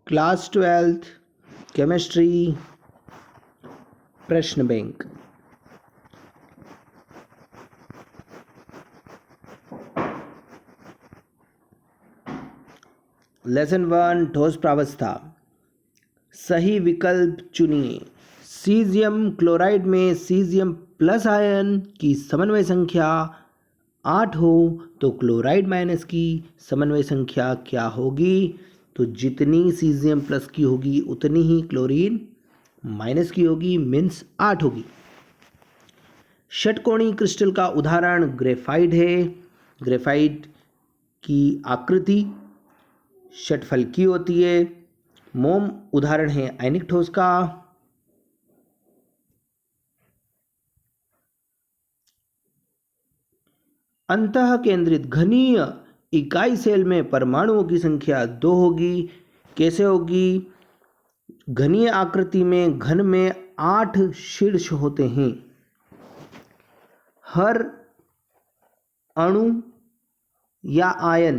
Class 12th chemistry प्रश्न bank. Lesson 1 ठोस प्रावस्था। सही विकल्प चुनिए। सीजियम क्लोराइड में सीजियम प्लस आयन की समन्वय संख्या 8 हो तो क्लोराइड माइनस की समन्वय संख्या क्या होगी? तो जितनी सीजियम प्लस की होगी उतनी ही क्लोरीन माइनस की होगी, मीन्स 8 होगी। षटकोणीय क्रिस्टल का उदाहरण ग्रेफाइट है। ग्रेफाइट की आकृति षटफलकी होती है। मोम उदाहरण है आयनिक ठोस का। अंतः केंद्रित घनीय इकाई सेल में परमाणुओं की संख्या 2 होगी। कैसे होगी? घनीय आकृति में घन में 8 शीर्ष होते हैं। हर अणु या आयन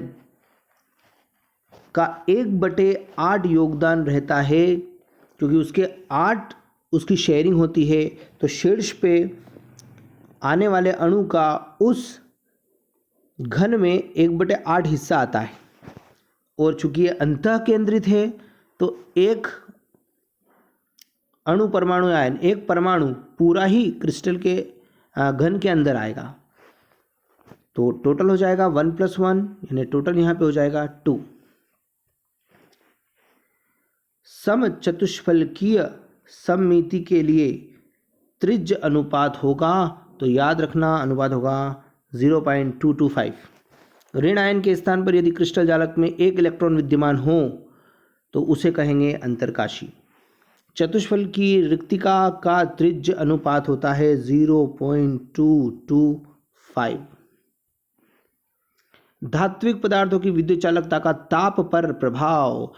का 1/8 योगदान रहता है, क्योंकि उसके 8 उसकी शेयरिंग होती है। तो शीर्ष पे आने वाले अणु का उस घन में 1/8 हिस्सा आता है। और चूंकि ये अंतः केंद्रित है तो एक अणु परमाणु आयन, एक परमाणु पूरा ही क्रिस्टल के घन के अंदर आएगा। तो टोटल हो जाएगा 1 + 1, यानी टोटल यहाँ पे हो जाएगा 2। समचतुष्फलकीय सममिति के लिए त्रिज्य अनुपात होगा, तो याद रखना अनुपात होगा 0.225। ऋण आयन के स्थान पर यदि क्रिस्टल जालक में एक इलेक्ट्रॉन विद्यमान हो तो उसे कहेंगे अंतरकाशी। चतुष्फलकी रिक्तिका का त्रिज्य अनुपात होता है 0.225। धात्विक पदार्थों की विद्युत चालकता का ताप पर प्रभाव।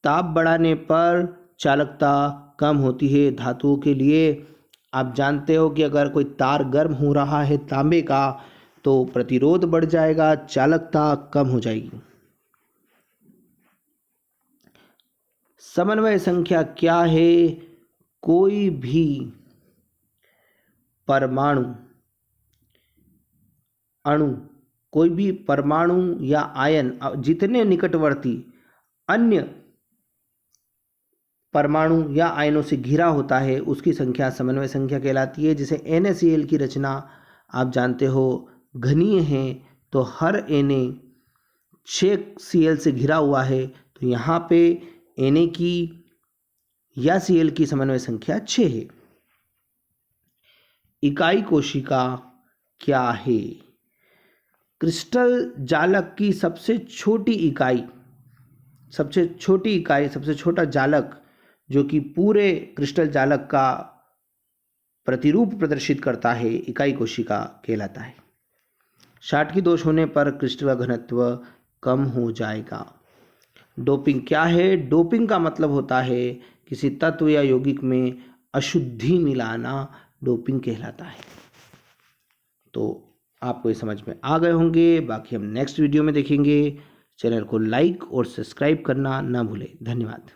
ताप बढ़ाने पर चालकता कम होती है धातुओं के लिए। आप जानते हो कि अगर कोई तार गर्म हो रहा है तांबे का तो प्रतिरोध बढ़ जाएगा, चालकता कम हो जाएगी। समन्वय संख्या क्या है? कोई भी परमाणु अणु, कोई भी परमाणु या आयन जितने निकटवर्ती अन्य परमाणु या आयनों से घिरा होता है उसकी संख्या समन्वय संख्या कहलाती है। जैसे NaCl की रचना आप जानते हो घनीय है, तो हर Na 6Cl से घिरा हुआ है, तो यहाँ पे Na की या Cl की समन्वय संख्या 6 है। इकाई कोशिका क्या है? क्रिस्टल जालक की सबसे छोटी इकाई, सबसे छोटा जालक जो कि पूरे क्रिस्टल जालक का प्रतिरूप प्रदर्शित करता है, इकाई कोशिका कहलाता है। शाटकी दोष होने पर क्रिस्टल का घनत्व कम हो जाएगा। डोपिंग क्या है? डोपिंग का मतलब होता है किसी तत्व या यौगिक में अशुद्धि मिलाना, डोपिंग कहलाता है। तो आपको ये समझ में आ गए होंगे। बाकी हम नेक्स्ट वीडियो में देखेंगे। चैनल को लाइक और सब्सक्राइब करना ना भूलें। धन्यवाद।